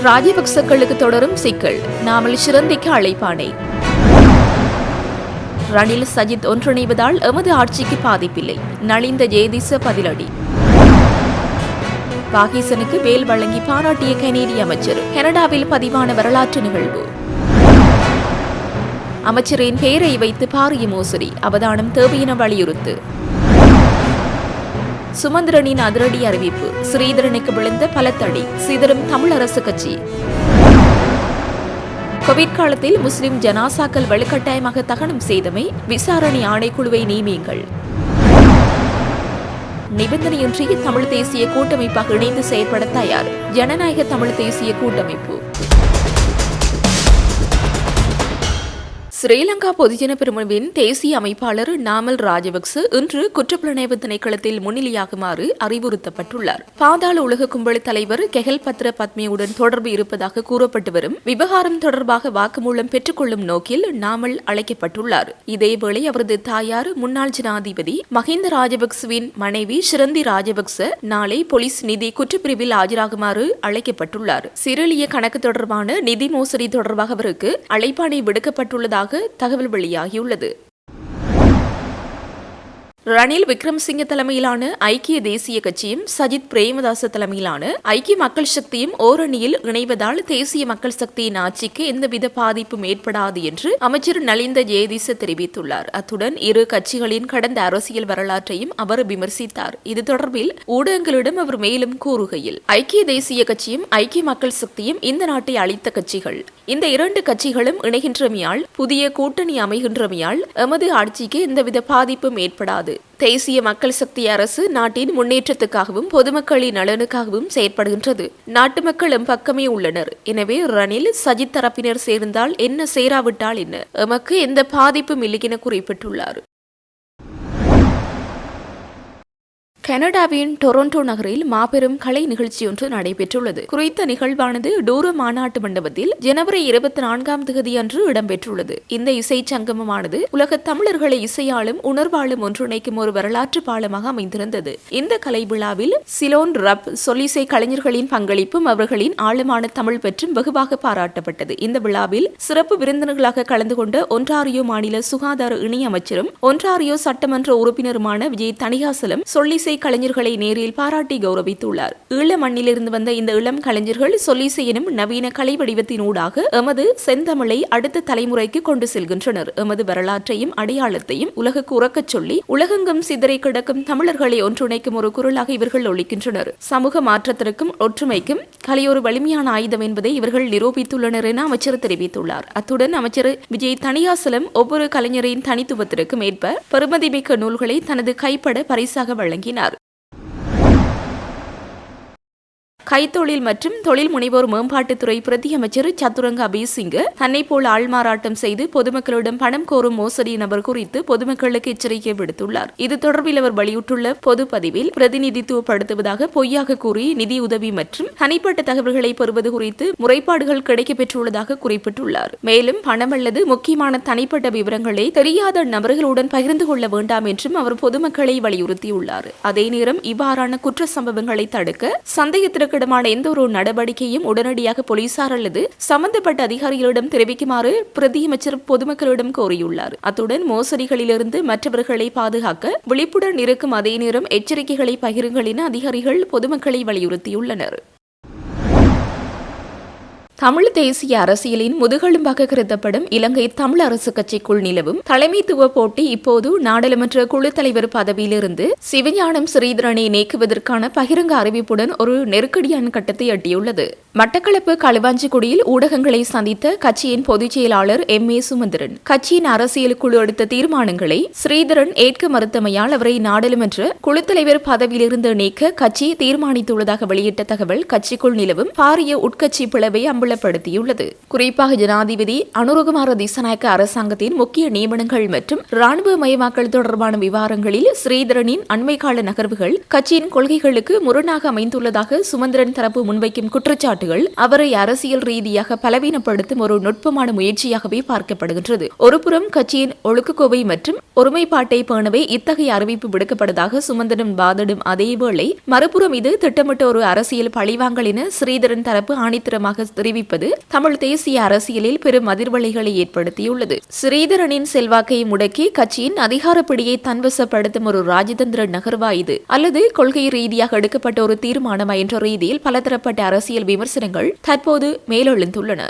ராஜபக்சக்களுக்கு தொடரும் சிக்கல், நாமல் சிரந்திக்க அழைப்பானை. ரணில் சஜித் ஒன்றிணைவதால் எமது ஆட்சிக்கு பாதிப்பில்லை, நலிந்த ஜேதிச பதிலடி. பாகிஸ்தானுக்கு வேல் வழங்கி பாராட்டிய கனேடிய அமைச்சர், கனடாவில் பதிவான வரலாற்று நிகழ்வு. அமைச்சரின் பெயரை வைத்து பாரிய மோசடி, அவதானம் தேவையென வலியுறுத்து. சுமந்திரனின் அதிரடி அறிவிப்பு, ஸ்ரீதரனுக்கு விழுந்த பலத்தடி, சிதறும் தமிழ் அரசு கட்சி. கோவிட் காலத்தில் முஸ்லிம் ஜனாசாக்கள் வலுக்கட்டாயமாக தகனம் செய்தமை, விசாரணை ஆணைக்குழுவை நியமியுங்கள். நிபந்தனையின்றி தமிழ் தேசிய கூட்டமைப்பாக இணைந்து செயற்பட தயார், ஜனநாயக தமிழ் தேசிய கூட்டமைப்பு. ஸ்ரீலங்கா பொதுஜன பெரமுனவின் தேசிய அமைப்பாளர் நாமல் ராஜபக்ச இன்று குற்றப்புலனாய்வு திணைக்களத்தில் முன்னிலையாகுமாறு அறிவுறுத்தப்பட்டுள்ளார். பாதாள உலக கும்பல் தலைவர் கெஹல் பத்ர பத்மியுடன் தொடர்பு இருப்பதாக கூறப்பட்டு வரும் விவகாரம் தொடர்பாக வாக்குமூலம் பெற்றுக்கொள்ளும் நோக்கில் நாமல் அழைக்கப்பட்டுள்ளார். இதேவேளை அவரது தாயார் முன்னாள் ஜனாதிபதி மஹிந்த ராஜபக்சவின் மனைவி ஷிரந்தி ராஜபக்ச நாளை போலீஸ் நிதி குற்றப்பிரிவில் ஆஜராகுமாறு அழைக்கப்பட்டுள்ளார். சிறிலிய கணக்கு தொடர்பான நிதி மோசடி தொடர்பாக அவருக்கு அழைப்பாணை விடுக்கப்பட்டுள்ளதாக தகவல் வெளியாகியுள்ளது. ரணில் விக்ரமசிங்க தலைமையிலான ஐக்கிய தேசிய கட்சியும் சஜித் பிரேமதாச தலைமையிலான ஐக்கிய மக்கள் சக்தியும் ஓரணியில் இணைவதால் தேசிய மக்கள் சக்தியின் ஆட்சிக்கு எந்தவித பாதிப்பும் ஏற்படாது என்று அமைச்சர் நலிந்த ஜேதிச தெரிவித்துள்ளார். அத்துடன் இரு கட்சிகளின் கடந்த அரசியல் வரலாற்றையும் அவர் விமர்சித்தார். இது தொடர்பில் ஊடகங்களிடம் அவர் மேலும் கூறுகையில், ஐக்கிய தேசிய கட்சியும் ஐக்கிய மக்கள் சக்தியும் இந்த நாட்டை அளித்த கட்சிகள். இந்த இரண்டு கட்சிகளும் இணைகின்றமையால், புதிய கூட்டணி அமைகின்றமையால் எமது ஆட்சிக்கு எந்தவித பாதிப்பும் ஏற்படாது. தேசிய மக்கள் சக்தி அரசு நாட்டின் முன்னேற்றத்துக்காகவும் பொதுமக்களின் நலனுக்காகவும் செயற்படுகின்றது. நாட்டு மக்கள் எம் பக்கமே உள்ளனர். எனவே ரணில் சஜித் தரப்பினர் சேர்ந்தால் என்ன, சேராவிட்டால் என்ன, எமக்கு எந்த பாதிப்பும் இல்லை என குறிப்பிட்டுள்ளார். கனடாவின் டொரண்டோ நகரில் மாபெரும் கலை நிகழ்ச்சியொன்று நடைபெற்றுள்ளது. குறித்த நிகழ்வானது டூரோ மாநாட்டு மண்டபத்தில் ஜனவரி 24 அன்று இடம்பெற்றுள்ளது. இந்த இசை சங்கமமானது உலக தமிழர்களை இசையாலும் உணர்வாலும் ஒன்றிணைக்கும் ஒரு வரலாற்று பாலமாக அமைந்திருந்தது. இந்த கலை விழாவில் சிலோன் ரப் சொல்லிசை கலைஞர்களின் பங்களிப்பும் அவர்களின் ஆழமான தமிழ் பற்றும் வெகுவாக பாராட்டப்பட்டது. இந்த விழாவில் சிறப்பு விருந்தினர்களாக கலந்து கொண்ட ஒன்றாரியோ மாநில சுகாதார இணையமைச்சரும் ஒன்றாரியோ சட்டமன்ற உறுப்பினருமான விஜய் தணிகாசலம் சொல்லிசை கலைஞர்களை நேரில் பாராட்டி கௌரவித்துள்ளார். ஈழ மண்ணிலிருந்து வந்த இந்த இளம் கலைஞர்கள் சொல்லிசை எனும் நவீன கலை வடிவத்தினூடாக எமது செந்தமிழை அடுத்த தலைமுறைக்கு கொண்டு செல்கின்றனர். எமது வரலாற்றையும் அடையாளத்தையும் உலகுக்கு உறக்கச் சொல்லி உலகெங்கும் சிதறை கிடக்கும் தமிழர்களை ஒன்றிணைக்கும் ஒரு குரலாக இவர்கள் ஒலிக்கின்றனர். சமூக மாற்றத்திற்கும் ஒற்றுமைக்கும் கலையொரு வலிமையான ஆயுதம் என்பதை இவர்கள் நிரூபித்துள்ளனர் என அமைச்சர் தெரிவித்துள்ளார். அத்துடன் அமைச்சர் விஜய் தணிகாசலம் ஒவ்வொரு கலைஞரின் தனித்துவத்திற்கும் ஏற்ப பெறுமதிமிக்க நூல்களை தனது கைப்பட பரிசாக வழங்கினார். கைத்தொழில் மற்றும் தொழில் முனைவோர் மேம்பாட்டுத்துறை பிரதி அமைச்சர் சத்துரங்க அபிசிங்க தன்னை போல் ஆள்மாறாட்டம் செய்து பொதுமக்களிடம் பணம் கோரும் மோசடி நபர் குறித்து பொதுமக்களுக்கு எச்சரிக்கை விடுத்துள்ளார். இது தொடர்பில் அவர் வெளியிட்டுள்ள பொது பதிவில், பிரதிநிதித்துவப்படுத்துவதாக பொய்யாக கூறி நிதி உதவி மற்றும் தனிப்பட்ட தகவல்களை பெறுவது குறித்து முறைப்பாடுகள் கிடைக்கப்பெற்றுள்ளதாக குறிப்பிட்டுள்ளார். மேலும் பணம் அல்லது முக்கியமான தனிப்பட்ட விவரங்களை தெரியாத நபர்களுடன் பகிர்ந்து கொள்ள வேண்டாம் என்றும் அவர் பொதுமக்களை வலியுறுத்தியுள்ளார். அதே நேரம் இவ்வாறான குற்ற சம்பவங்களை தடுக்க சந்தேகத்திற்கு எந்த ஒரு நடவடிக்கையும் உடனடியாக போலீசார் அல்லது சம்பந்தப்பட்ட அதிகாரிகளிடம் தெரிவிக்குமாறு பிரதியமைச்சர் பொதுமக்களிடம் கோரியுள்ளார். அத்துடன் மோசடிகளிலிருந்து மற்றவர்களை பாதுகாக்க விழிப்புடன் இருக்கும் அதே நேரம் எச்சரிக்கைகளை பகிருங்கள் என அதிகாரிகள் பொதுமக்களை வலியுறுத்தியுள்ளனர். தமிழ் தேசிய அரசியலின் முதுகெலும்பாக கருதப்படும் இலங்கை தமிழ் அரசு கட்சிக்குள் நிலவும் தலைமைத்துவ போட்டி இப்போது நாடாளுமன்ற குழு தலைவர் பதவியிலிருந்து சிவஞானம் ஸ்ரீதரனை நீக்குவதற்கான பகிரங்க அறிவிப்புடன் ஒரு நெருக்கடியான கட்டத்தை எட்டியுள்ளது. மட்டக்களப்பு களுவாஞ்சிக்குடியில் ஊடகங்களை சந்தித்த கட்சியின் பொதுச் செயலாளர் எம்.ஏ. சுமந்திரன், கட்சியின் அரசியல் குழு எடுத்த தீர்மானங்களை ஸ்ரீதரன் ஏற்க மறுத்தமையால் அவரை நாடாளுமன்ற குழு தலைவர் பதவியிலிருந்து நீக்க கட்சி தீர்மானித்துள்ளதாக வெளியிட்ட தகவல் கட்சிக்குள் நிலவும் பாரிய உட்கட்சி பிளவை பிரபலப்படுத்தியுள்ளது. குறிப்பாக ஜனாதிபதி அனுரகுமார திசாநாயக்க அரசாங்கத்தின் முக்கிய நியமனங்கள் மற்றும் இராணுவமயமாக்கல் தொடர்பான விவகாரங்களில் ஸ்ரீதரனின் அண்மைக்கால நகர்வுகள் கட்சியின் கொள்கைகளுக்கு முரணாக அமைந்துள்ளதாக சுமந்திரன் தரப்பு முன்வைக்கும் குற்றச்சாட்டுகள் அவரை அரசியல் ரீதியாக பலவீனப்படுத்தும் ஒரு நுட்பமான முயற்சியாகவே பார்க்கப்படுகின்றது. ஒருபுறம் கட்சியின் ஒழுக்கக்கோவை மற்றும் ஒருமைப்பாட்டை பேணவே இத்தகைய அறிவிப்பு விடுக்கப்படுவதாக சுமந்திரன் வாதிடும் அதேவேளை மறுபுறம் இது திட்டமிட்ட ஒரு அரசியல் பழிவாங்கல் என ஸ்ரீதரன் தரப்பு ஆணித்தரமாக தெரிவிப்பது தமிழ் தேசிய அரசியலில் பெரும் அதிர்வலைகளை ஏற்படுத்தியுள்ளது. ஸ்ரீதரனின் செல்வாக்கை முடக்கி கட்சியின் அதிகாரப்பிடியை தன்வசப்படுத்தும் ஒரு ராஜதந்திர நகர்வா இது அல்லது கொள்கை ரீதியாக எடுக்கப்பட்ட ஒரு தீர்மானமா என்ற ரீதியில் பலதரப்பட்ட அரசியல் விமர்சனங்கள் தற்போது மேலெழுந்துள்ளன.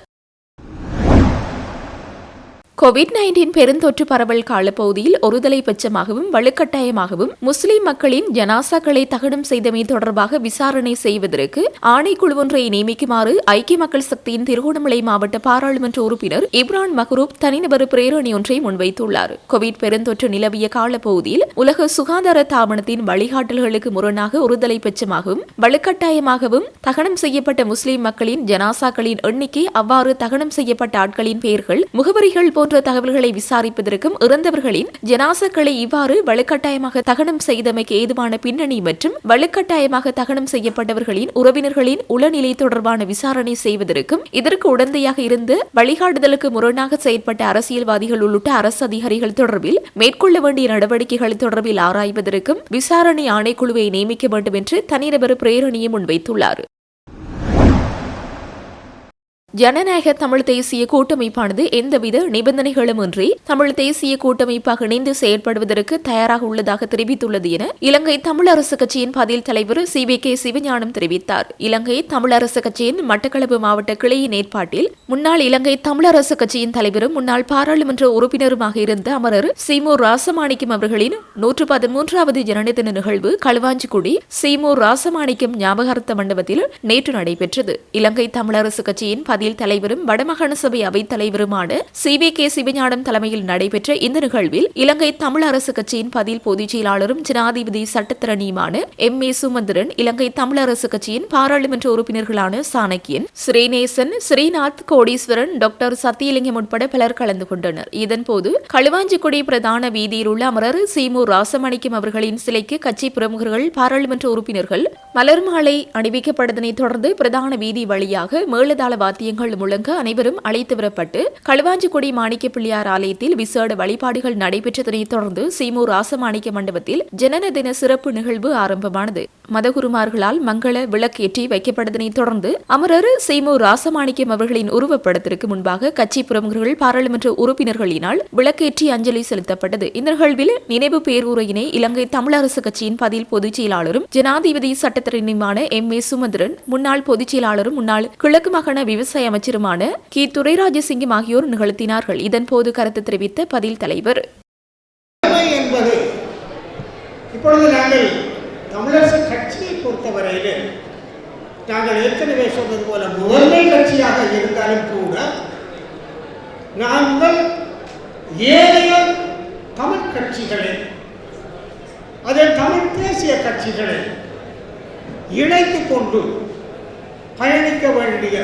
கோவிட்-19 பெருந்தொற்று பரவல் காலப்பகுதியில் ஒருதலை பட்சமாகவும் வலுக்கட்டாயமாகவும் முஸ்லிம் மக்களின் ஜனாசாக்களை தகனம் செய்தமை தொடர்பாக விசாரணை செய்வதற்கு ஆணைக்குழு ஒன்றை நியமிக்குமாறு ஐக்கிய மக்கள் சக்தியின் திருகோணமலை மாவட்ட பாராளுமன்ற உறுப்பினர் இப்ரான் மஹ்ரூப் தனிநபர் பிரேரணை ஒன்றை முன்வைத்துள்ளார். கோவிட் பெருந்தொற்று நிலவிய காலப்பகுதியில் உலக சுகாதார தாபனத்தின் வழிகாட்டல்களுக்கு முரணாக ஒருதலை பட்சமாகவும் வலுக்கட்டாயமாகவும் தகனம் செய்யப்பட்ட முஸ்லிம் மக்களின் ஜனாசாக்களின் எண்ணிக்கை, அவ்வாறு தகனம் செய்யப்பட்ட ஆட்களின் பெயர்கள், முகவரிகள் போன்ற தகவல்களை விசாரிப்பதற்கும் இறந்தவர்களின் ஜனாசாக்களை இவ்வாறு வலுக்கட்டாயமாக தகனம் செய்தமைக்கு ஏதுவான பின்னணி மற்றும் வலுக்கட்டாயமாக தகனம் செய்யப்பட்டவர்களின் உறவினர்களின் உளநிலை தொடர்பான விசாரணை செய்வதற்கும் இதற்கு உடந்தையாக இருந்து வழிகாட்டுதலுக்கு முரணாக செயற்பட்ட அரசியல்வாதிகள் உள்ளிட்ட அரசு அதிகாரிகள் தொடர்பில் மேற்கொள்ள வேண்டிய நடவடிக்கைகள் தொடர்பில் ஆராய்வதற்கும் விசாரணை ஆணைக்குழுவை நியமிக்க வேண்டும் என்று தனிநபர் பிரேரணையை முன்வைத்துள்ளார். ஜனநாயக தமிழ் தேசிய கூட்டமைப்பானது எந்தவித நிபந்தனைகளும் இன்றி தமிழ் தேசிய கூட்டமைப்பாக இணைந்து செயற்படுவதற்கு தயாராக உள்ளதாக தெரிவித்துள்ளது என இலங்கை தமிழரசு கட்சியின் பதில் தலைவர் CVK சிவஞானம் தெரிவித்தார். இலங்கை தமிழரசு கட்சியின் மட்டக்களப்பு மாவட்ட கிளையின் ஏற்பாட்டில் முன்னாள் இலங்கை தமிழரசு கட்சியின் தலைவரும் முன்னாள் பாராளுமன்ற உறுப்பினருமாக இருந்த அமரர் சீமு ராசமாணிக்கம் அவர்களின் 113வது ஜனனதின நிகழ்வு களுவாஞ்சிக்குடி சீமு ராசமாணிக்கம் ஞாபகார்த்த மண்டபத்தில் நேற்று நடைபெற்றது. இலங்கை தமிழரசு கட்சியின் பதில் தலைவரும் வடமாகாண சபை அவைத் தலைவருமான CVK சிவஞானம் தலைமையில் நடைபெற்ற இந்த நிகழ்வில் இலங்கை தமிழ் அரசு கட்சியின் பதில் பொதுச் செயலாளரும் ஜனாதிபதி சட்டத்தரணியுமான MA சுமந்திரன், இலங்கை தமிழ் அரசு கட்சியின் பாராளுமன்ற உறுப்பினர்களான சாணக்கியன், ஸ்ரீநேசன், ஸ்ரீநாத், கோடீஸ்வரன், டாக்டர் சத்தியலிங்கம் உட்பட பலர் கலந்து கொண்டனர். இதன்போது களுவாஞ்சிக்குடி பிரதான வீதியில் உள்ள அமரர் சீமு ராசமாணிக்கம் அவர்களின் சிலைக்கு கட்சி பிரமுகர்கள், பாராளுமன்ற உறுப்பினர்கள் மலர் மாலை அணிவிக்கப்பட்டதனை தொடர்ந்து பிரதான வீதி வழியாக மேளதாள வாத்தியங்கள் முழங்க அனைவரும் அழைத்து வரப்பட்டு களுவாஞ்சிக்குடி மாணிக்க பிள்ளையார் ஆலயத்தில் விசேட வழிபாடுகள் நடைபெற்றதனை தொடர்ந்து சீமு ராசமாணிக்க மண்டபத்தில் ஜனன தின சிறப்பு நிகழ்வு ஆரம்பமானது. மதகுருமார்களால் மங்கள விளக்கேற்றி வைக்கப்பட்டதனை தொடர்ந்து அமரர் சீமு ராசமாணிக்கம் அவர்களின் உருவப்படத்திற்கு முன்பாக கட்சி பிரமுகர்கள், பாராளுமன்ற உறுப்பினர்களினால் விளக்கேற்றி அஞ்சலி செலுத்தப்பட்டது. இந்த நிகழ்வில் நினைவு பேரூரையினை இலங்கை தமிழரசு கட்சியின் பதில் பொதுச் செயலாளரும் ஜனாதிபதி சட்டத்தரணியுமான MA சுமந்திரன், முன்னாள் பொதுச் செயலாளரும் முன்னாள் கிழக்கு மாகாண விவசாய அமைச்சருமான கி துரைராஜசிங்கம் ஆகியோர் நிகழ்த்தினார்கள். இதன்போது கருத்து தெரிவித்த பதில் தலைவர், இப்பொழுது நாங்கள் தமிழரசு கட்சியை பொறுத்தவரையில் நாங்கள் ஏற்கனவே சொன்னது போல முதன்மை கட்சியாக இருந்தாலும் கூட நாங்கள் ஏனைய தமிழ் கட்சிகளை, அதன் தமிழ் தேசிய கட்சிகளை இணைத்துக் கொண்டு பயணிக்க வேண்டிய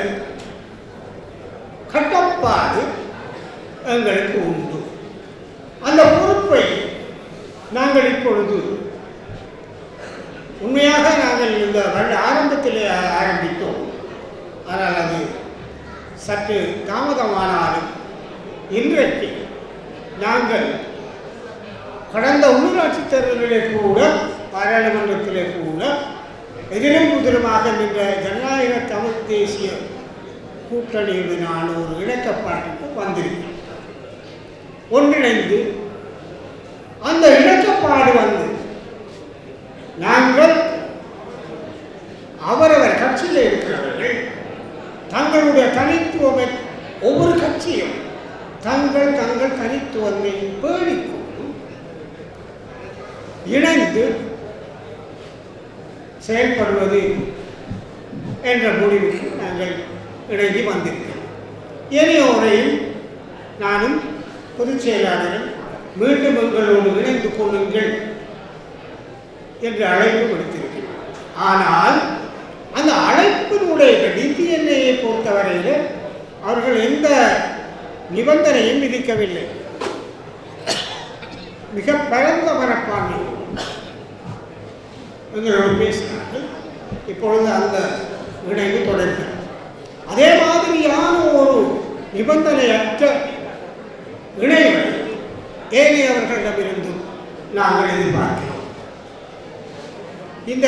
கட்டப்பாடு எங்களுக்கு உண்டு. அந்த பொறுப்பை நாங்கள் இப்பொழுது உண்மையாக நாங்கள் இந்த ஆரம்பத்தில் ஆரம்பித்தோம். ஆனால் அது சற்று தாமதமானாலும் இன்றைக்கு நாங்கள் கடந்த உள்ளூராட்சி தேர்தலிலே கூட, பாராளுமன்றத்திலே கூட எதிரும் புதிருமாக நின்ற ஜனநாயக தமிழ் தேசிய கூட்டணியுடனான ஒரு இணக்கப்பாட்டுக்கு வந்திருக்கிறோம். ஒன்றிணைந்து அந்த இணக்கப்பாடு வந்து நாங்கள் அவரவர் கட்சியில் இருக்கிறவர்கள் தங்களுடைய தனித்துவமை, ஒவ்வொரு கட்சியும் தங்கள் தனித்துவத்தை பேணிக்கொண்டு இணைந்து செயல்படுவது என்ற முடிவுக்கு நாங்கள் இணைந்து வந்திருக்கிறோம். ஏனைய உரையில் நானும் பொதுச் செயலாளரும் மீண்டும் எங்களோடு இணைந்து கொள்ளுங்கள் என்று அழைப்பு விடுத்திருக்கிறோம். ஆனால் அந்த அழைப்பினுடைய நிதி எல்லையை பொறுத்த பொறுத்தவரையில் அவர்கள் எந்த நிபந்தனையும் விதிக்கவில்லை. மிக பரந்த மனப்பான்மை எங்களோடு பேசினார்கள். இப்பொழுது அந்த இணைவு தொடர்கிறது. அதே மாதிரியான ஒரு நிபந்தனையற்ற இணைவை ஏனையவர்களிடமிருந்தும் நாங்கள் எதிர்பார்க்கிறோம். இந்த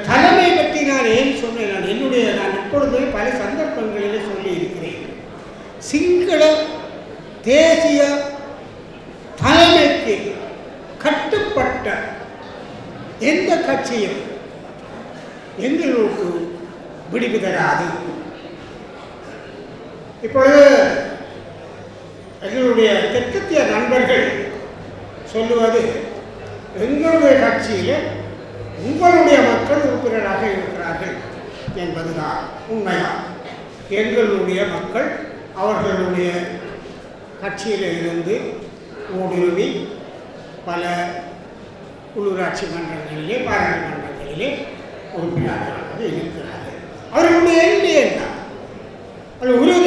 தலைமை பற்றி நான் ஏன் சொன்னேன், நான் எப்பொழுதுமே பல சந்தர்ப்பங்களிலே சொல்லி இருக்கிறேன். சிங்கள தேசிய தலைமைக்கு கட்டுப்பட்ட எந்த கட்சியும் எங்களுக்கு விடுவி தராது. இப்பொழுது எங்களுடைய தெற்கத்திய நண்பர்கள் சொல்லுவது, எங்களுடைய கட்சியில் உங்களுடைய மக்கள் உறுப்பினராக இருக்கிறார்கள் என்பதுதான் உண்மைதான். எங்களுடைய மக்கள் அவர்களுடைய கட்சியில் இருந்து ஊடுருவி பல உள்ளூராட்சி மன்றங்களிலே பாராளுமன்றங்களிலே உறுப்பினர்களாக இருக்கிறார்கள். அவர்களுடைய எண்ணி என்ன?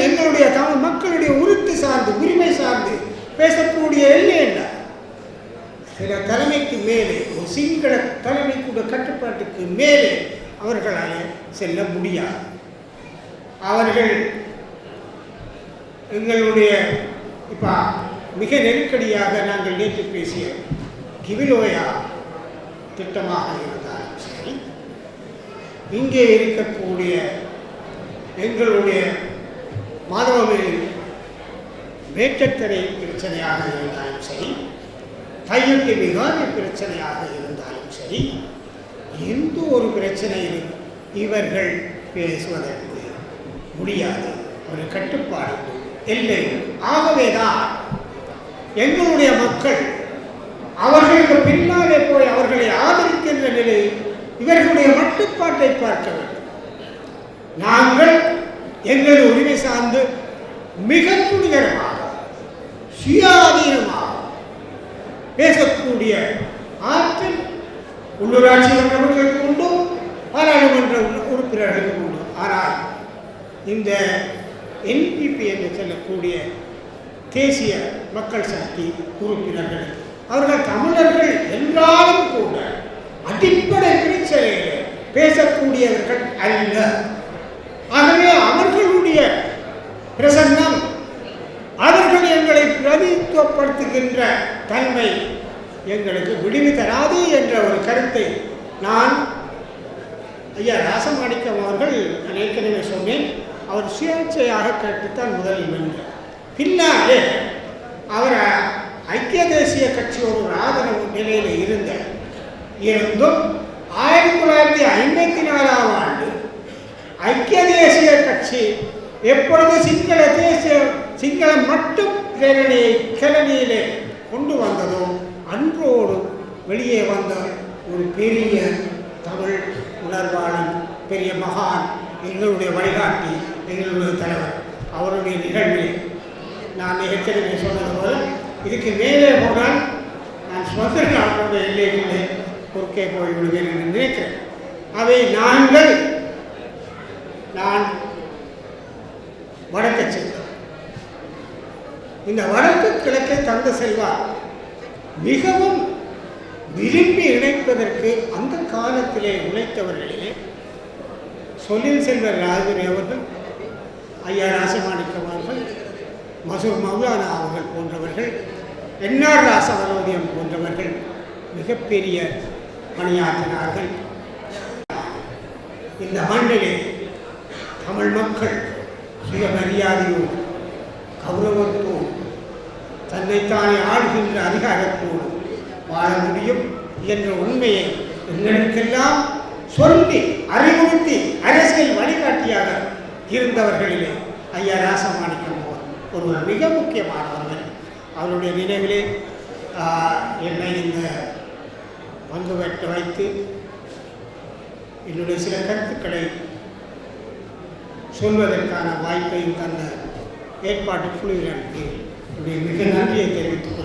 எங்களுடைய தமிழ் மக்களுடைய உறுத்து சார்ந்து உரிமை சார்ந்து பேசக்கூடிய எண்ணி என்ன? சில தலைமைக்கு மேலே, ஒரு சிங்கள தலைமைக்குடைய கட்டுப்பாட்டுக்கு மேலே அவர்களால் செல்ல முடியாது. அவர்கள் எங்களுடைய இப்போ மிக நெருக்கடியாக நாங்கள் நேற்று பேசிய கிவிலோயா திட்டமாக இருந்தாலும் சரி, இங்கே இருக்கக்கூடிய எங்களுடைய மாதவமேல் வேட்டத்தரை பிரச்சனையாக இருந்தாலும் சரி, தையொட்டி மிகாத பிரச்சனையாக இருந்தாலும் சரி, எந்த ஒரு பிரச்சனையிலும் இவர்கள் பேசுவதற்கு முடியாது. ஒரு கட்டுப்பாடு இல்லை. ஆகவேதான் எங்களுடைய மக்கள் அவர்களுக்கு பின்னாலே போய் அவர்களை ஆதரிக்கின்ற நிலை இவர்களுடைய மட்டுப்பாட்டை பார்க்க வேண்டும். நாங்கள் எங்கள் உரிமை சார்ந்து மிக துணிகரமாக சுயாதீனமாக பேசக்கூடிய ஆற்றல் உள்ளூராட்சி மன்றங்களுக்கு உண்டு, பாராளுமன்ற உறுப்பினர்களுக்கு உண்டு. ஆனால் இந்த என்பிபி என்று சொல்லக்கூடிய தேசிய மக்கள் சக்தி உறுப்பினர்கள் அவர்கள் தமிழர்கள் என்றாலும் கூட அடிப்படை பிரச்சனைகளை பேசக்கூடியவர்கள் அல்ல. ஆகவே அவர்களுடைய பிரசன்னம், அவர்கள் எங்களை பிரதித்துவப்படுத்துகின்ற தன்மை எங்களுக்கு விடுவி தராது என்ற ஒரு கருத்தை நான் ஐயா ராசமாணிக்கம் அவர்கள் நான் ஏற்கனவே சொன்னேன். அவர் சுயேட்சையாக கேட்டுத்தான் முதலில் வென்றார். பின்னாலே அவர் ஐக்கிய தேசிய கட்சியோட ஒரு ஆதரவு நிலையில் இருந்தும் 1954ஆம் ஆண்டு ஐக்கிய தேசிய கட்சி எப்பொழுது சிங்களம் மட்டும் கிளனியிலே கொண்டு வந்ததோ அன்றோடு வெளியே வந்த ஒரு பெரிய தமிழ் உணர்வாளன், பெரிய மகான், எங்களுடைய வழிகாட்டி, எங்களுடைய தலைவர். அவருடைய நிகழ்வில் நான் ஏற்கனவே சொன்னது போல இதுக்கு மேலே போனால் நான் சுதந்திர நாட்டுடைய எல்லைகளே குறுக்கே போய் விடுவேன் என்று நினைக்கிறேன். அவை நான் வடக்கு சென்றேன். இந்த வடக்கு கிழக்கை தந்த செல்வா மிகவும் விரும்பி இணைப்பதற்கு அந்த காலத்திலே உழைத்தவர்களே சொல்லில் செல்வர் ராஜுரி அவர்கள், ஐயா ராசமாணிக்கம் அவர்கள், மசூர் மௌலானா அவர்கள் போன்றவர்கள், என்ஆர் ராசவரோதியம் போன்றவர்கள் மிகப்பெரிய பணியாற்றினார்கள். இந்த மண்ணிலே தமிழ் மக்கள் சுயமரியாதையோடு, கௌரவத்தோடு, தன்னைத்தானே ஆளுகின்ற அதிகாரத்தோடு வாழ முடியும் என்ற உண்மையை எங்களுக்கெல்லாம் சொல்லி அறிவுறுத்தி அரசியல் வழிகாட்டியாக இருந்தவர்களிலே ஐயா ராசமாணிக்கம் ஒருவர் மிக முக்கியமானவர்கள். அவருடைய நினைவிலே என்னை இந்த பங்கு பெற்று வைத்து என்னுடைய சில கருத்துக்களை சொல்வதற்கான வாய்ப்பையும் தந்த ஏற்பாட்டு குழுவினருக்கு மிக நன்றியை தெரிவித்துக்